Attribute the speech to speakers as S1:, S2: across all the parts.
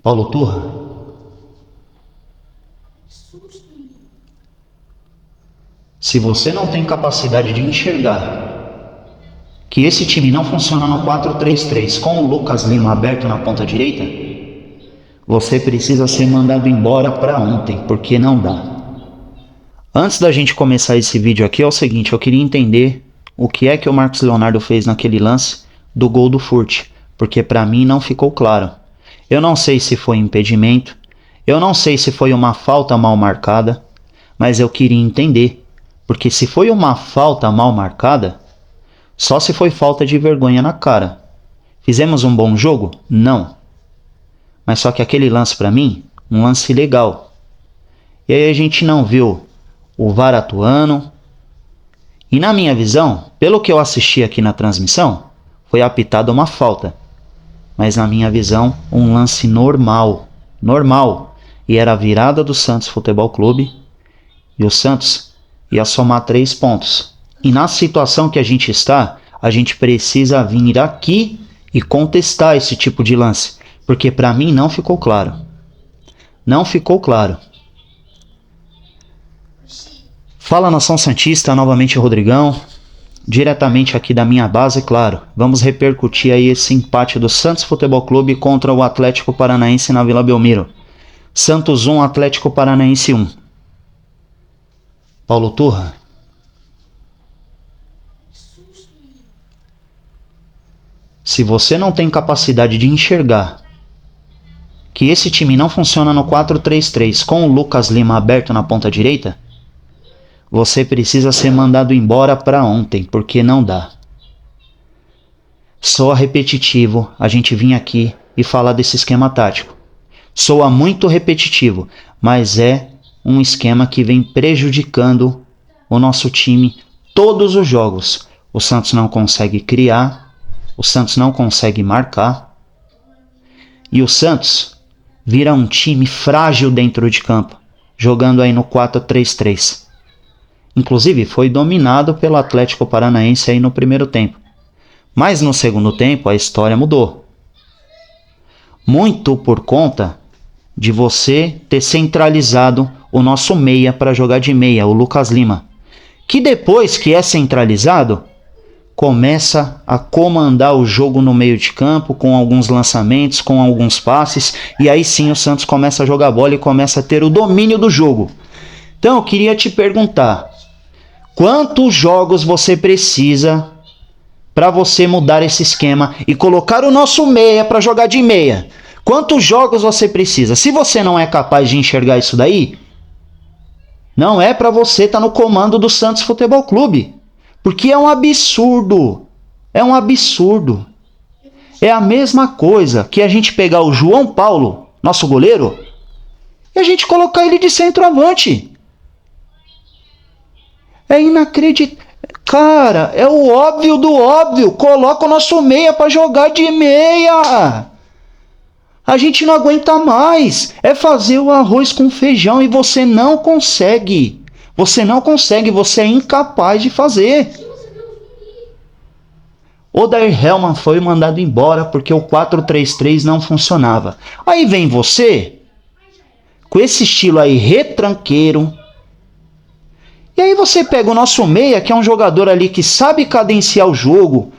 S1: Paulo Turra, se você não tem capacidade de enxergar que esse time não funciona no 4-3-3 com o Lucas Lima aberto na ponta direita, você precisa ser mandado embora para ontem, porque não dá. Antes da gente começar esse vídeo aqui, é o seguinte, eu queria entender o que é que o Marcos Leonardo fez naquele lance do gol do Furt, porque para mim não ficou claro. Eu não sei se foi impedimento, eu não sei se foi uma falta mal marcada, mas eu queria entender, porque se foi uma falta mal marcada, só se foi falta de vergonha na cara. Fizemos um bom jogo? Não. Mas só que aquele lance para mim, um lance legal. E aí a gente não viu o VAR atuando. E na minha visão, pelo que eu assisti aqui na transmissão, foi apitada uma falta. Mas na minha visão, um lance normal. Normal. E era a virada do Santos Futebol Clube. E o Santos ia somar 3 pontos. E na situação que a gente está, a gente precisa vir aqui e contestar esse tipo de lance. Porque para mim não ficou claro. Não ficou claro. Fala Nação Santista, novamente Rodrigão. Diretamente aqui da minha base, claro. Vamos repercutir aí esse empate do Santos Futebol Clube contra o Atlético Paranaense na Vila Belmiro. Santos 1, Atlético Paranaense 1. Paulo Turra. Se você não tem capacidade de enxergar que esse time não funciona no 4-3-3 com o Lucas Lima aberto na ponta direita, você precisa ser mandado embora para ontem, porque não dá. Soa repetitivo a gente vir aqui e falar desse esquema tático. Soa muito repetitivo, mas é um esquema que vem prejudicando o nosso time todos os jogos. O Santos não consegue criar, o Santos não consegue marcar, e o Santos vira um time frágil dentro de campo, jogando aí no 4-3-3. Inclusive foi dominado pelo Atlético Paranaense aí no primeiro tempo. Mas no segundo tempo a história mudou. Muito por conta de você ter centralizado o nosso meia para jogar de meia, o Lucas Lima. Que depois que é centralizado, começa a comandar o jogo no meio de campo, com alguns lançamentos, com alguns passes, e aí sim o Santos começa a jogar bola e começa a ter o domínio do jogo. Então eu queria te perguntar, quantos jogos você precisa para você mudar esse esquema e colocar o nosso meia para jogar de meia? Quantos jogos você precisa? Se você não é capaz de enxergar isso daí, não é para você estar no comando do Santos Futebol Clube. Porque é um absurdo. É um absurdo. É a mesma coisa que a gente pegar o João Paulo, nosso goleiro, e a gente colocar ele de centroavante. É inacreditável. Cara, é o óbvio do óbvio. Coloca o nosso meia para jogar de meia. A gente não aguenta mais. É fazer o arroz com feijão e você não consegue. Você não consegue, você é incapaz de fazer. Odair Hellmann foi mandado embora porque o 4-3-3 não funcionava. Aí vem você, com esse estilo aí retranqueiro, e aí você pega o nosso meia, que é um jogador ali que sabe cadenciar o jogo,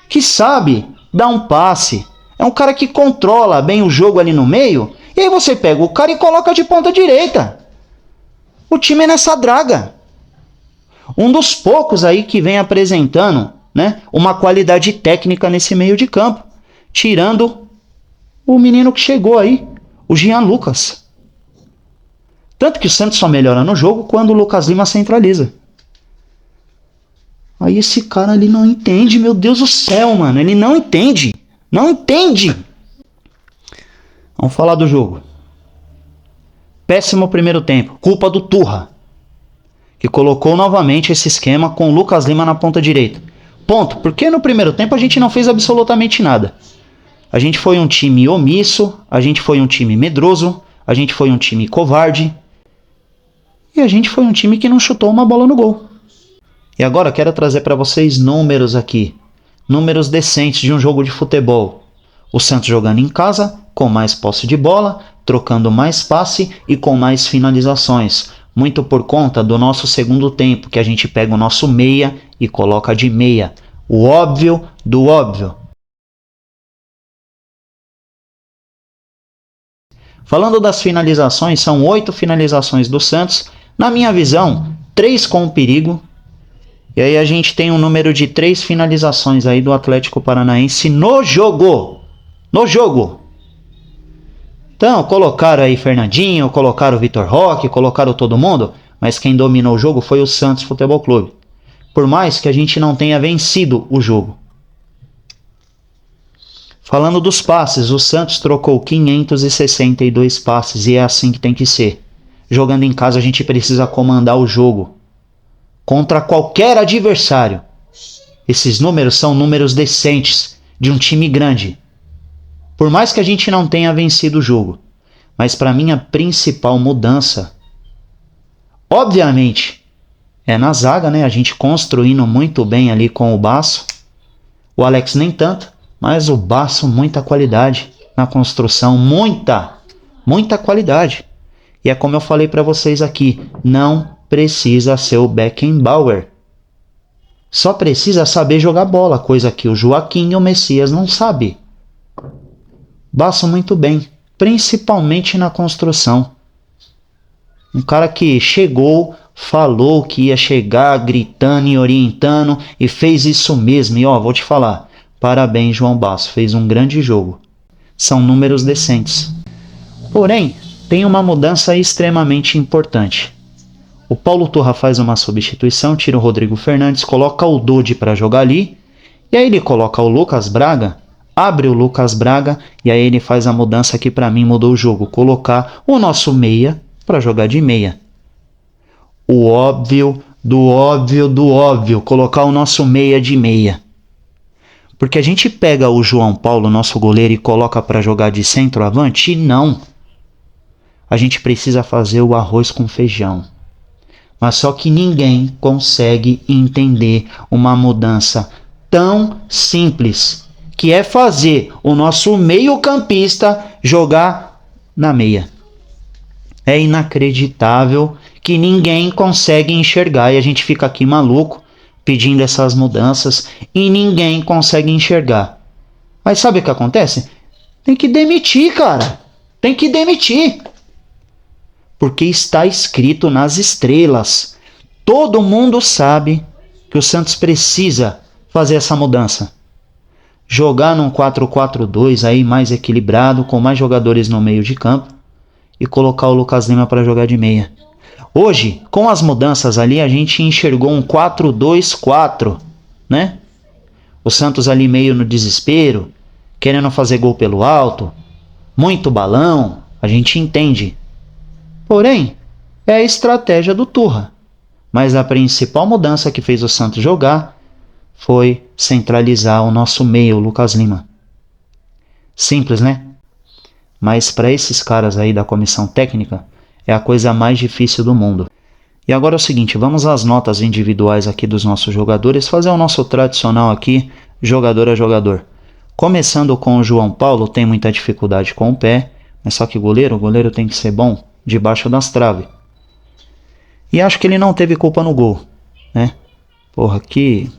S1: que sabe dar um passe, é um cara que controla bem o jogo ali no meio, e aí você pega o cara e coloca de ponta direita. O time é nessa draga. Um dos poucos aí que vem apresentando, né, uma qualidade técnica nesse meio de campo. Tirando o menino que chegou aí, o Jean Lucas. Tanto que o Santos só melhora no jogo quando o Lucas Lima centraliza. Aí esse cara ali não entende, meu Deus do céu, mano. Ele não entende. Não entende. Vamos falar do jogo. Péssimo primeiro tempo. Culpa do Turra, que colocou novamente esse esquema com o Lucas Lima na ponta direita. Ponto. Porque no primeiro tempo a gente não fez absolutamente nada. A gente foi um time omisso, a gente foi um time medroso, a gente foi um time covarde. E a gente foi um time que não chutou uma bola no gol. E agora eu quero trazer para vocês números aqui. Números decentes de um jogo de futebol. O Santos jogando em casa com mais posse de bola, trocando mais passe e com mais finalizações. Muito por conta do nosso segundo tempo, que a gente pega o nosso meia e coloca de meia. O óbvio do óbvio. Falando das finalizações, são 8 finalizações do Santos. Na minha visão, 3 com perigo. E aí a gente tem um número de 3 finalizações aí do Atlético Paranaense no jogo. No jogo. Então, colocaram aí Fernandinho, colocaram Vitor Roque, colocaram todo mundo, mas quem dominou o jogo foi o Santos Futebol Clube. Por mais que a gente não tenha vencido o jogo. Falando dos passes, o Santos trocou 562 passes e é assim que tem que ser. Jogando em casa a gente precisa comandar o jogo. Contra qualquer adversário. Esses números são números decentes de um time grande. Por mais que a gente não tenha vencido o jogo. Mas para mim a principal mudança, obviamente, é na zaga, né? A gente construindo muito bem ali com o Basso. O Alex nem tanto, mas o Basso muita qualidade na construção. Muita qualidade. E é como eu falei para vocês aqui, não precisa ser o Beckenbauer. Só precisa saber jogar bola, coisa que o Joaquim e o Messias não sabem. Basso muito bem, principalmente na construção. Um cara que chegou, falou que ia chegar gritando e orientando e fez isso mesmo. E ó, vou te falar, parabéns João Basso, fez um grande jogo. São números decentes. Porém, tem uma mudança extremamente importante. O Paulo Turra faz uma substituição, tira o Rodrigo Fernandes, coloca o Dodi para jogar ali, e aí ele coloca o Lucas Braga, abre o Lucas Braga, e aí ele faz a mudança que para mim mudou o jogo, colocar o nosso meia para jogar de meia. O óbvio do óbvio do óbvio, colocar o nosso meia de meia. Porque a gente pega o João Paulo, nosso goleiro, e coloca para jogar de centroavante? Não. A gente precisa fazer o arroz com feijão. Mas só que ninguém consegue entender uma mudança tão simples, que é fazer o nosso meio-campista jogar na meia. É inacreditável que ninguém consegue enxergar e a gente fica aqui maluco pedindo essas mudanças e ninguém consegue enxergar. Mas sabe o que acontece? Tem que demitir, cara. Tem que demitir. Porque está escrito nas estrelas. Todo mundo sabe que o Santos precisa fazer essa mudança. Jogar num 4-4-2 aí mais equilibrado, com mais jogadores no meio de campo e colocar o Lucas Lima para jogar de meia. Hoje, com as mudanças ali, a gente enxergou um 4-2-4, né? O Santos ali meio no desespero, querendo fazer gol pelo alto, muito balão, a gente entende. Porém, é a estratégia do Turra. Mas a principal mudança que fez o Santos jogar foi centralizar o nosso meio, o Lucas Lima. Simples, né? Mas para esses caras aí da comissão técnica, é a coisa mais difícil do mundo. E agora é o seguinte, vamos às notas individuais aqui dos nossos jogadores, fazer o nosso tradicional aqui, jogador a jogador. Começando com o João Paulo, tem muita dificuldade com o pé, mas só que o goleiro tem que ser bom debaixo das traves. E acho que ele não teve culpa no gol, né? Porra, que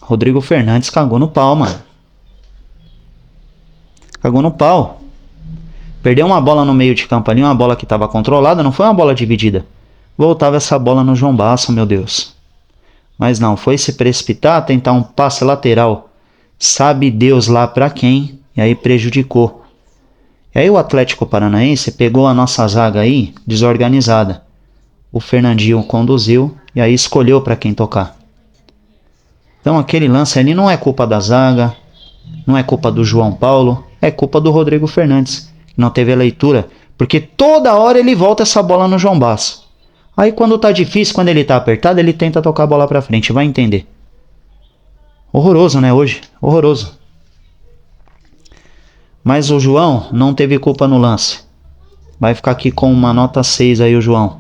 S1: Rodrigo Fernandes cagou no pau, mano. Cagou no pau. Perdeu uma bola no meio de campo ali, uma bola que estava controlada, não foi uma bola dividida. Voltava essa bola no João Basso, meu Deus. Mas não, foi se precipitar, tentar um passe lateral. Sabe Deus lá pra quem, e aí prejudicou. E aí o Atlético Paranaense pegou a nossa zaga aí, desorganizada. O Fernandinho conduziu, e aí escolheu pra quem tocar. Então aquele lance ali não é culpa da zaga, não é culpa do João Paulo, é culpa do Rodrigo Fernandes. Não teve a leitura, porque toda hora ele volta essa bola no João Basso. Aí quando tá difícil, quando ele tá apertado, ele tenta tocar a bola pra frente, vai entender. Horroroso, né, hoje? Horroroso. Mas o João não teve culpa no lance. Vai ficar aqui com uma nota 6 aí o João.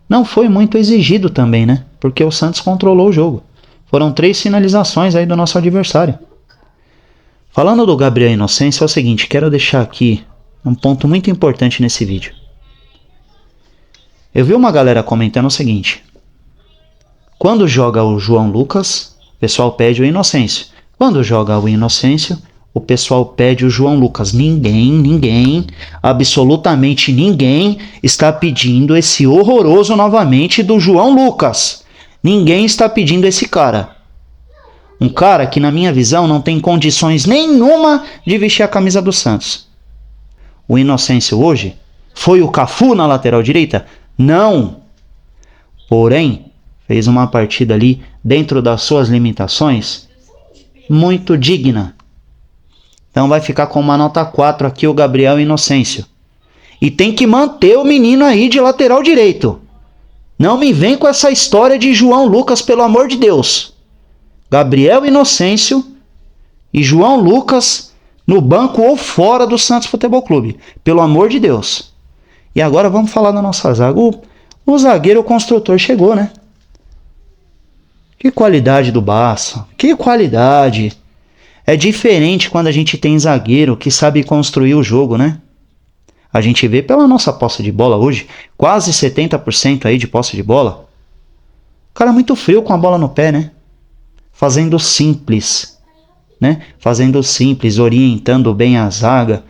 S1: Não foi muito exigido também, né? Porque o Santos controlou o jogo. Foram 3 finalizações aí do nosso adversário. Falando do Gabriel Inocêncio, é o seguinte, quero deixar aqui Um ponto muito importante nesse vídeo. Eu vi uma galera comentando o seguinte: quando joga o João Lucas, o pessoal pede o Inocêncio. Quando joga o Inocêncio, o pessoal pede o João Lucas. Ninguém, absolutamente ninguém está pedindo esse horroroso novamente do João Lucas. Ninguém está pedindo esse cara. Um cara que, na minha visão, não tem condições nenhuma de vestir a camisa do Santos. O Inocêncio hoje foi o Cafu na lateral direita? Não. Porém, fez uma partida ali, dentro das suas limitações, muito digna. Então vai ficar com uma nota 4 aqui o Gabriel Inocêncio. E tem que manter o menino aí de lateral direito. Não me vem com essa história de João Lucas, pelo amor de Deus. Gabriel Inocêncio e João Lucas no banco ou fora do Santos Futebol Clube. Pelo amor de Deus. E agora vamos falar da nossa zaga. O zagueiro construtor chegou, né? Que qualidade do Barça. Que qualidade. É diferente quando a gente tem zagueiro que sabe construir o jogo, né? A gente vê pela nossa posse de bola hoje, quase 70% aí de posse de bola. O cara é muito frio com a bola no pé, né? Fazendo simples, né? Fazendo simples, orientando bem a zaga.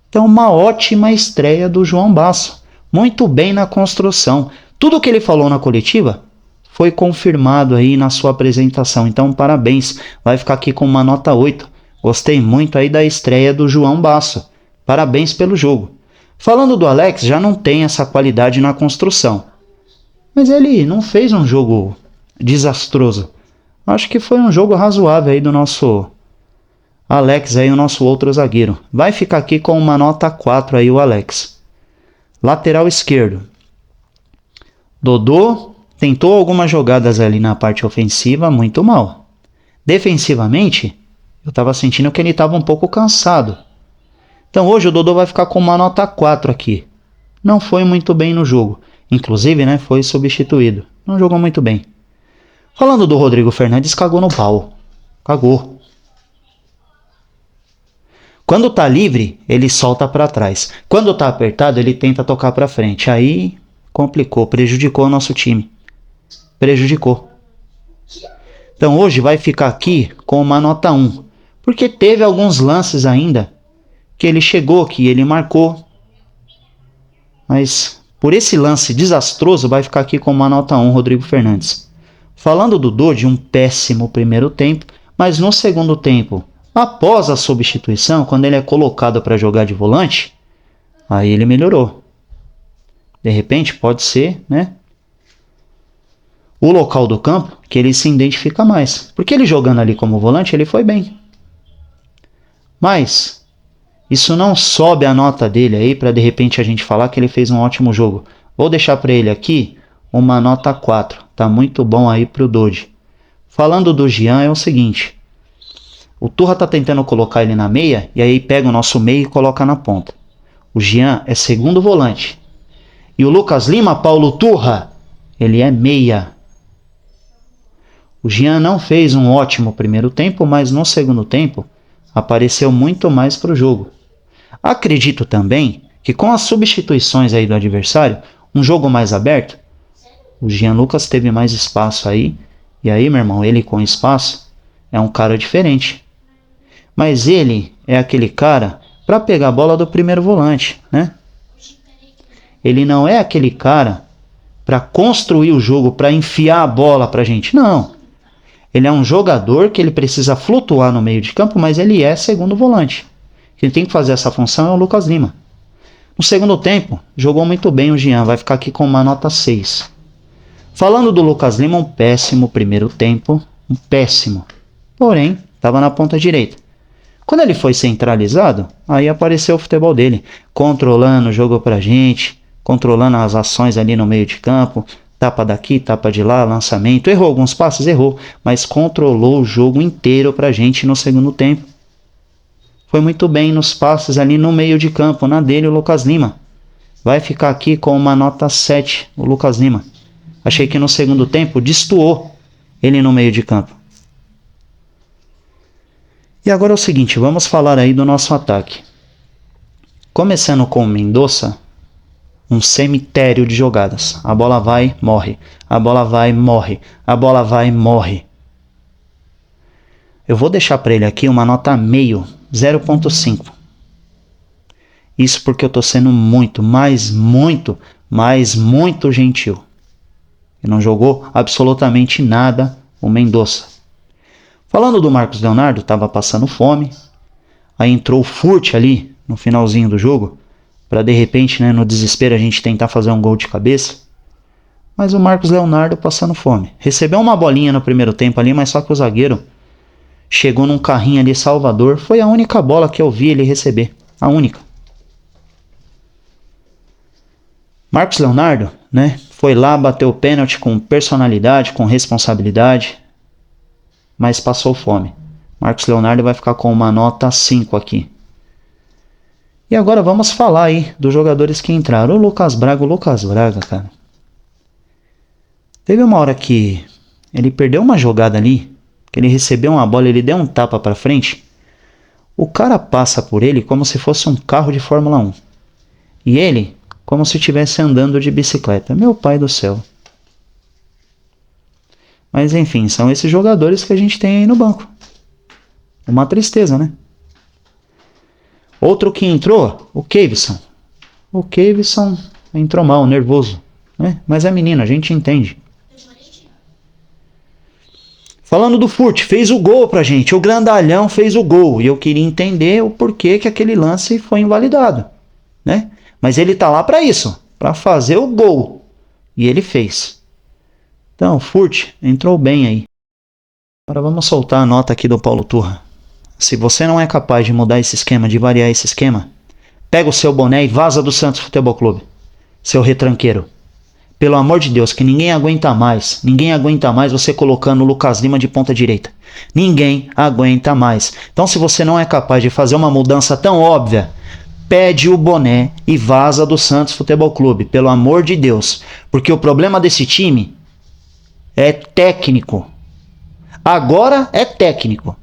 S1: Então, uma ótima estreia do João Basso. Muito bem na construção. Tudo que ele falou na coletiva foi confirmado aí na sua apresentação. Então, parabéns. Vai ficar aqui com uma nota 8. Gostei muito aí da estreia do João Basso. Parabéns pelo jogo. Falando do Alex, já não tem essa qualidade na construção. Mas ele não fez um jogo desastroso. Acho que foi um jogo razoável aí do nosso Alex, aí o nosso outro zagueiro. Vai ficar aqui com uma nota 4 aí o Alex. Lateral esquerdo. Dodô tentou algumas jogadas ali na parte ofensiva, muito mal. Defensivamente, eu estava sentindo que ele estava um pouco cansado. Então hoje o Dodô vai ficar com uma nota 4 aqui. Não foi muito bem no jogo. Inclusive, né, foi substituído. Não jogou muito bem. Falando do Rodrigo Fernandes, cagou no pau. Cagou. Quando tá livre, ele solta para trás. Quando tá apertado, ele tenta tocar para frente. Aí complicou, prejudicou o nosso time. Prejudicou. Então hoje vai ficar aqui com uma nota 1. Porque teve alguns lances ainda que ele chegou, que ele marcou. Mas por esse lance desastroso vai ficar aqui com uma nota 1, Rodrigo Fernandes. Falando do Dodi, um péssimo primeiro tempo, mas no segundo tempo, após a substituição, quando ele é colocado para jogar de volante, aí ele melhorou. De repente pode ser, né, o local do campo que ele se identifica mais. Porque ele jogando ali como volante, ele foi bem. Mas isso não sobe a nota dele aí para de repente a gente falar que ele fez um ótimo jogo. Vou deixar para ele aqui uma nota 4. Tá muito bom aí pro Dodi. Falando do Jean é o seguinte. O Turra tá tentando colocar ele na meia e aí pega o nosso meio e coloca na ponta. O Jean é segundo volante. E o Lucas Lima, Paulo Turra, ele é meia. O Jean não fez um ótimo primeiro tempo, mas no segundo tempo apareceu muito mais pro jogo. Acredito também que com as substituições aí do adversário, um jogo mais aberto, o Jean Lucas teve mais espaço aí. E aí, meu irmão, ele com espaço é um cara diferente. Mas ele é aquele cara para pegar a bola do primeiro volante, né? Ele não é aquele cara para construir o jogo, para enfiar a bola pra gente. Não. Ele é um jogador que ele precisa flutuar no meio de campo, mas ele é segundo volante. Quem tem que fazer essa função é o Lucas Lima. No segundo tempo, jogou muito bem o Jean, vai ficar aqui com uma nota 6. Falando do Lucas Lima, um péssimo primeiro tempo, um péssimo. Porém, estava na ponta direita. Quando ele foi centralizado, aí apareceu o futebol dele, controlando o jogo pra gente, controlando as ações ali no meio de campo, tapa daqui, tapa de lá, lançamento. Errou alguns passes? Errou, mas controlou o jogo inteiro pra gente no segundo tempo. Foi muito bem nos passes ali no meio de campo, na dele o Lucas Lima. Vai ficar aqui com uma nota 7, o Lucas Lima. Achei que no segundo tempo destoou ele no meio de campo. E agora é o seguinte, vamos falar aí do nosso ataque. Começando com o Mendonça, um cemitério de jogadas. A bola vai, morre. A bola vai, morre. A bola vai, morre. Eu vou deixar para ele aqui uma nota meio, 0.5. Isso porque eu tô sendo muito gentil. Ele não jogou absolutamente nada o Mendonça. Falando do Marcos Leonardo, tava passando fome. Aí entrou o Furt ali no finalzinho do jogo, para de repente, né, no desespero, a gente tentar fazer um gol de cabeça. Mas o Marcos Leonardo passando fome. Recebeu uma bolinha no primeiro tempo ali, mas só que o zagueiro chegou num carrinho ali, Salvador. Foi a única bola que eu vi ele receber. A única. Marcos Leonardo, né, foi lá, bateu o pênalti com personalidade, com responsabilidade, mas passou fome. Marcos Leonardo vai ficar com uma nota 5 aqui. E agora vamos falar aí dos jogadores que entraram. O Lucas Braga, cara. Teve uma hora que ele perdeu uma jogada ali, que ele recebeu uma bola, ele deu um tapa pra frente. O cara passa por ele como se fosse um carro de Fórmula 1. E ele, como se estivesse andando de bicicleta. Meu pai do céu. Mas enfim, são esses jogadores que a gente tem aí no banco. Uma tristeza, né? Outro que entrou, o Kevson. O Kevson entrou mal, nervoso, né? Mas é menino, a gente entende. Falando do Furt, fez o gol pra gente. O grandalhão fez o gol. E eu queria entender o porquê que aquele lance foi invalidado, né? Mas ele tá lá pra isso, pra fazer o gol. E ele fez. Então, o Furt entrou bem aí. Agora vamos soltar a nota aqui do Paulo Turra. Se você não é capaz de mudar esse esquema, de variar esse esquema, pega o seu boné e vaza do Santos Futebol Clube. Seu retranqueiro. Pelo amor de Deus, que ninguém aguenta mais você colocando o Lucas Lima de ponta direita. Ninguém aguenta mais. Então, se você não é capaz de fazer uma mudança tão óbvia, pede o boné e vaza do Santos Futebol Clube. Pelo amor de Deus. Porque o problema desse time é técnico. Agora é técnico.